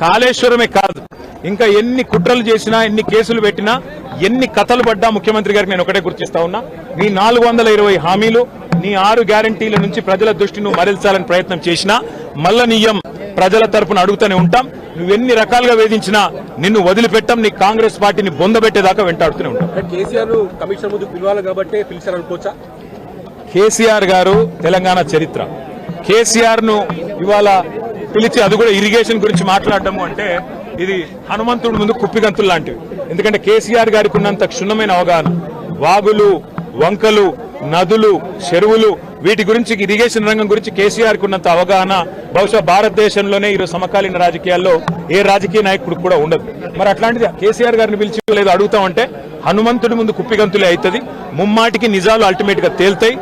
కాళేశ్వరమే కాదు, ఇంకా ఎన్ని కుట్రలు చేసినా, ఎన్ని కేసులు పెట్టినా, ఎన్ని కథలు పడ్డా ముఖ్యమంత్రి గారికి నేను ఒకటే గుర్తిస్తా ఉన్నా, నీ 420 హామీలు, నీ 6 గ్యారంటీల నుంచి ప్రజల దృష్టి నువ్వు మరల్చాలని ప్రయత్నం చేసినా మళ్ళా నీయం ప్రజల తరపున అడుగుతూనే ఉంటాం. నువ్వెన్ని రకాలుగా వేధించినా నిన్ను వదిలిపెట్టాం, నీ కాంగ్రెస్ పార్టీని బొందబెట్టేదాకా వెంటాడుతూనే ఉంటాం. కేసీఆర్ కమిషన్ ముందు పిలవాలి కాబట్టి పిలిచారనుకోవచ్చా? కేసీఆర్ గారు తెలంగాణ చరిత్ర, కేసీఆర్ ను ఇవాళ పిలిచి అది కూడా ఇరిగేషన్ గురించి మాట్లాడటము అంటే ఇది హనుమంతుడి ముందు కుప్పిగంతులు లాంటివి. ఎందుకంటే కేసీఆర్ గారికి ఉన్నంత క్షుణ్ణమైన అవగాహన, వాగులు, వంకలు, నదులు, చెరువులు, వీటి గురించి, ఇరిగేషన్ రంగం గురించి కేసీఆర్ కు ఉన్నంత అవగాహన బహుశా భారతదేశంలోనే ఈరోజు సమకాలీన రాజకీయాల్లో ఏ రాజకీయ నాయకుడు కూడా ఉండదు. మరి అట్లాంటిది కేసీఆర్ గారిని పిలిచి లేదు అడుగుతామంటే హనుమంతుడి ముందు కుప్పిగంతులే అవుతుంది. ముమ్మాటికి నిజాలు అల్టిమేట్ గా తేల్తాయి,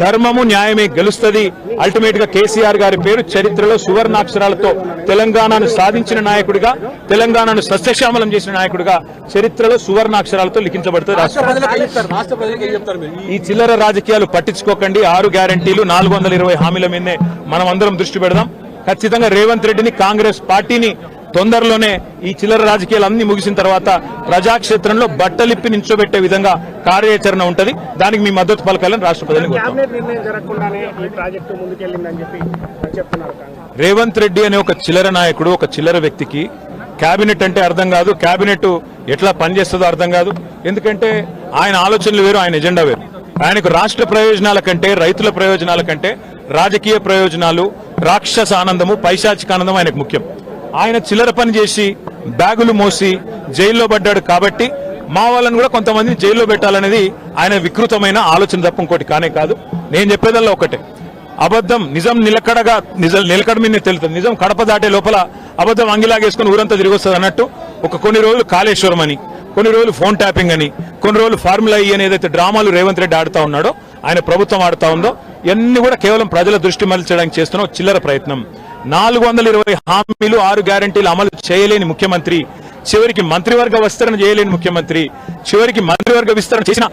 ధర్మము న్యాయమే గెలుస్తుంది. అల్టిమేట్ గా కేసీఆర్ గారి పేరు చరిత్రలో సువర్ణాక్షరాలతో తెలంగాణను సాధించిన నాయకుడిగా, తెలంగాణను సస్యశ్యామలం చేసిన నాయకుడిగా చరిత్రలో సువర్ణాక్షరాలతో లిఖించబడుతుంది. ఈ చిల్లర రాజకీయాలు పట్టించుకోకండి. 6 గ్యారంటీలు, 420 హామీల మీదే మనం అందరం దృష్టి పెడదాం. ఖచ్చితంగా రేవంత్ రెడ్డిని, కాంగ్రెస్ పార్టీని తొందరలోనే ఈ చిల్లర రాజకీయాలు అన్ని ముగిసిన తర్వాత ప్రజాక్షేత్రంలో బట్టలిప్పి నించోబెట్టే విధంగా కార్యాచరణ ఉంటది. దానికి మీ మద్దతు పలకాలని రాష్ట్ర ప్రజలకు రేవంత్ రెడ్డి అనే ఒక చిల్లర నాయకుడు, ఒక చిల్లర వ్యక్తికి కేబినెట్ అంటే అర్థం కాదు, కేబినెట్ ఎట్లా పనిచేస్తుందో అర్థం కాదు. ఎందుకంటే ఆయన ఆలోచనలు వేరు, ఆయన ఎజెండా వేరు. ఆయనకు రాష్ట్ర ప్రయోజనాల కంటే, రైతుల ప్రయోజనాల కంటే రాజకీయ ప్రయోజనాలు, రాక్షస ఆనందము, పైశాచిక ఆనందం ఆయనకు ముఖ్యం. ఆయన చిల్లర పని చేసి బ్యాగులు మోసి జైల్లో పడ్డాడు కాబట్టి మా వాళ్ళని కూడా కొంతమందిని జైల్లో పెట్టాలనేది ఆయన వికృతమైన ఆలోచన తప్ప ఇంకోటి కానే కాదు. నేను చెప్పేదల్లా ఒకటే, అబద్ధం నిజం నిలకడ మీదనే తెలుస్తుంది. నిజం కడప దాటే లోపల అబద్ధం అంగిలాగేసుకుని ఊరంతా తిరిగి వస్తుంది అన్నట్టు కొన్ని రోజులు కాళేశ్వరం అని, కొన్ని రోజులు ఫోన్ ట్యాపింగ్ అని, కొన్ని రోజులు ఫార్ములా ఈ అని ఏదైతే డ్రామాలు రేవంత్ రెడ్డి ఆడుతా ఉన్నాడో, ఆయన ప్రభుత్వం ఆడుతా ఉందో, ఇవన్నీ కూడా కేవలం ప్రజల దృష్టి మరల్చడానికి చేస్తున్న చిల్లర ప్రయత్నం. 420 హామీలు, 6 గ్యారంటీలు అమలు చేయలేని ముఖ్యమంత్రి, చివరికి మంత్రివర్గ విస్తరణ చేయలేని ముఖ్యమంత్రి, చివరికి మంత్రివర్గ విస్తరణ చేసిన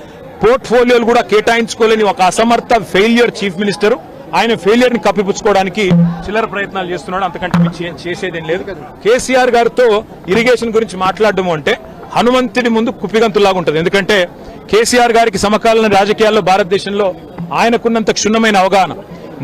పోర్ట్ఫోలియోలు కూడా కేటాయించుకోలేని ఒక అసమర్థ ఫెయిల్యూర్ చీఫ్ మినిస్టర్, ఆయన ఫెయిల్యూర్ ని కప్పిపుచ్చుకోవడానికి చిల్లర ప్రయత్నాలు చేస్తున్నాడు. అంతకంటే చేసేదేం లేదు. కేసీఆర్ గారితో ఇరిగేషన్ గురించి మాట్లాడడం అంటే హనుమంతుడి ముందు కుప్పిగంతులాగా ఉంటుంది. ఎందుకంటే కేసీఆర్ గారికి సమకాలీన రాజకీయాల్లో భారతదేశంలో ఆయనకున్నంత క్షుణ్ణమైన అవగాహన,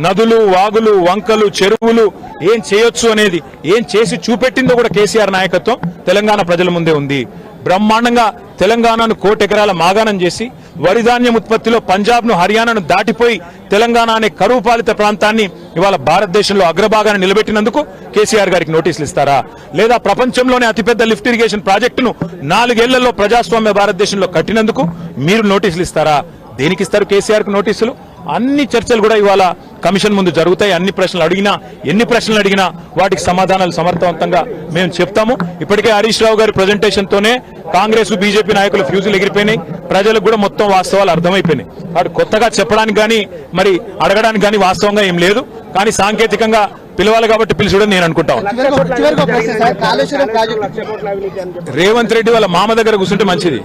నదులు, వాగులు, వంకలు, చెరువులు ఏం చేయొచ్చు అనేది, ఏం చేసి చూపెట్టిందో కూడా కేసీఆర్ నాయకత్వం తెలంగాణ ప్రజల ముందే ఉంది. బ్రహ్మాండంగా తెలంగాణను 1,00,00,000 ఎకరాల మాగాణం చేసి వరిధాన్యం ఉత్పత్తిలో పంజాబ్ ను, హర్యానాను దాటిపోయి తెలంగాణ అనే కరువు పాలిత ప్రాంతాన్ని ఇవాళ భారతదేశంలో అగ్రభాగాన్ని నిలబెట్టినందుకు కేసీఆర్ గారికి నోటీసులు ఇస్తారా? లేదా ప్రపంచంలోనే అతిపెద్ద లిఫ్ట్ ఇరిగేషన్ ప్రాజెక్టును 4 ఏళ్లలో ప్రజాస్వామ్య భారతదేశంలో కట్టినందుకు మీరు నోటీసులు ఇస్తారా? దేనికి ఇస్తారు కేసీఆర్ కు నోటీసులు? అన్ని చర్చలు కూడా ఇవాళ కమిషన్ ముందు జరుగుతాయి. ఎన్ని ప్రశ్నలు అడిగినా వాటికి సమాధానాలు సమర్థవంతంగా మేము చెప్తాము. ఇప్పటికే హరీష్ రావు గారి ప్రజెంటేషన్ తోనే కాంగ్రెస్, బీజేపీ నాయకుల ఫ్యూజులు ఎగిరిపోయినాయి. ప్రజలకు కూడా మొత్తం వాస్తవాలు అర్థమైపోయినాయి. వాడు కొత్తగా చెప్పడానికి కానీ, మరి అడగడానికి కానీ వాస్తవంగా ఏం లేదు. కానీ సాంకేతికంగా పిలవాలి కాబట్టి పిలిచడం నేను అనుకుంటాను. రేవంత్ రెడ్డి వాళ్ళ మామ దగ్గర కూర్చుంటే మంచిది.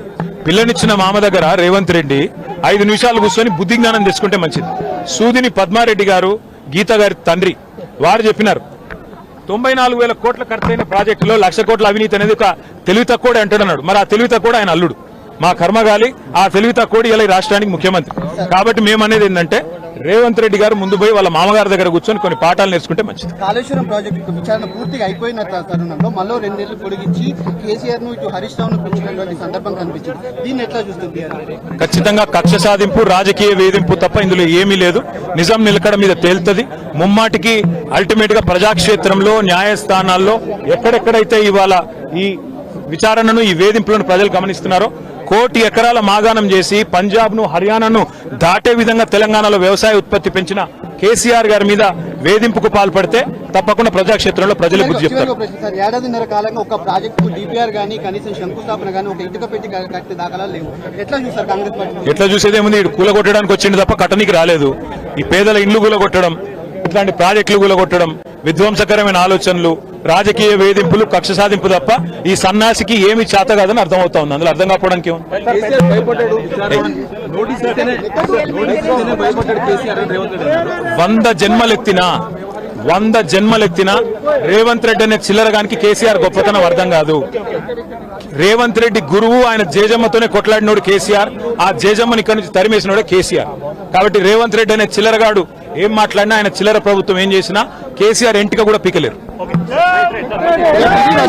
పిల్లనిచ్చిన మామ దగ్గర రేవంత్ రెడ్డి 5 నిమిషాలు కూర్చొని బుద్ధి జ్ఞానం తెచ్చుకుంటే మంచిది. సూదిని పద్మారెడ్డి గారు, గీత గారి తండ్రి, వారు చెప్పినారు 94,000 కోట్ల ఖర్చైన ప్రాజెక్టులో 1,00,000 కోట్ల అవినీతి అనేది ఒక తెలివి తక్కువ అంటాడన్నాడు. మరి ఆ తెలివి తక్కువ ఆయన అల్లుడు, మా కర్మగాలి. ఆ తెలివి తక్కువ ఇలా రాష్ట్రానికి ముఖ్యమంత్రి. కాబట్టి మేమనేది ఏంటంటే రేవంత్ రెడ్డి గారు ముందు పోయి వాళ్ళ మామగారి దగ్గర కూర్చొని కొన్ని పాఠాలు నేర్చుకుంటే మంచిది. కాళేశ్వరం ప్రాజెక్టు విచారణ పూర్తిగా అయిపోయిన తరుణంలో మళ్ళీ 2 నెలలు పొడిగించి కేసీఆర్ ను, ఇటు హరీష్ రావును పెంచినటువంటి సందర్భం కనిపించింది. దీన్ని ఎట్లా చూస్తుంది? ఖచ్చితంగా కక్ష సాధింపు, రాజకీయ వేధింపు తప్ప ఇందులో ఏమీ లేదు. నిజం నిలకడ మీద తేలుతుంది. ముమ్మాటికి అల్టిమేట్ గా ప్రజాక్షేత్రంలో, న్యాయస్థానాల్లో ఎక్కడెక్కడైతే ఇవాళ ఈ విచారణను, ఈ వేధింపులను ప్రజలు గమనిస్తున్నారో, 1,00,00,000 ఎకరాల మాగాణం చేసి పంజాబ్ ను, హర్యానాను దాటే విధంగా తెలంగాణలో వ్యవసాయ ఉత్పత్తి పెంచిన కేసీఆర్ గారి మీద వేధింపుకు పాల్పడితే తప్పకుండా ప్రజాక్షేత్రంలో ప్రజలు బుద్ధి చెప్తారు. 1.5 కాలంగా ఒక ప్రాజెక్టు డిపిఆర్ గానీ, కనీసం శంకుస్థాపన గానీ, ఒక ఇటుక పెట్టి కట్టే దాఖలాలు లేవు. ఎట్లా చూస్తారు కాంగ్రెస్ పార్టీ? ఎట్లా చూసేదేముంది? ఇటు కూలగొట్టడానికి వచ్చింది తప్ప కట్టనికి రాలేదు. ఈ పేదల ఇండ్లు కూలగొట్టడం, ఇట్లాంటి ప్రాజెక్టులు కూలగొట్టడం, విధ్వంసకరమైన ఆలోచనలు, రాజకీయ వేధింపులు, కక్ష సాధింపు తప్ప ఈ సన్నాసికి ఏమి చేత కాదని అర్థమవుతా ఉంది. అందులో అర్థం కాకపోవడానికి 100 జన్మలెత్తినా 100 జన్మలెత్తినా రేవంత్ రెడ్డి అనే చిల్లరగానికి కేసీఆర్ గొప్పతనం అర్థం కాదు. రేవంత్ రెడ్డి గురువు, ఆయన జేజమ్మతోనే కొట్లాడినోడు కేసీఆర్, ఆ జేజమ్మని ఇక్కడి నుంచి తరిమేసినోడే కేసీఆర్. కాబట్టి రేవంత్ రెడ్డి అనే చిల్లరగాడు ఏం మాట్లాడినా, ఆయన చిల్లర ప్రభుత్వం ఏం చేసినా కేసీఆర్ ఎంటిక కూడా పీకలేరు.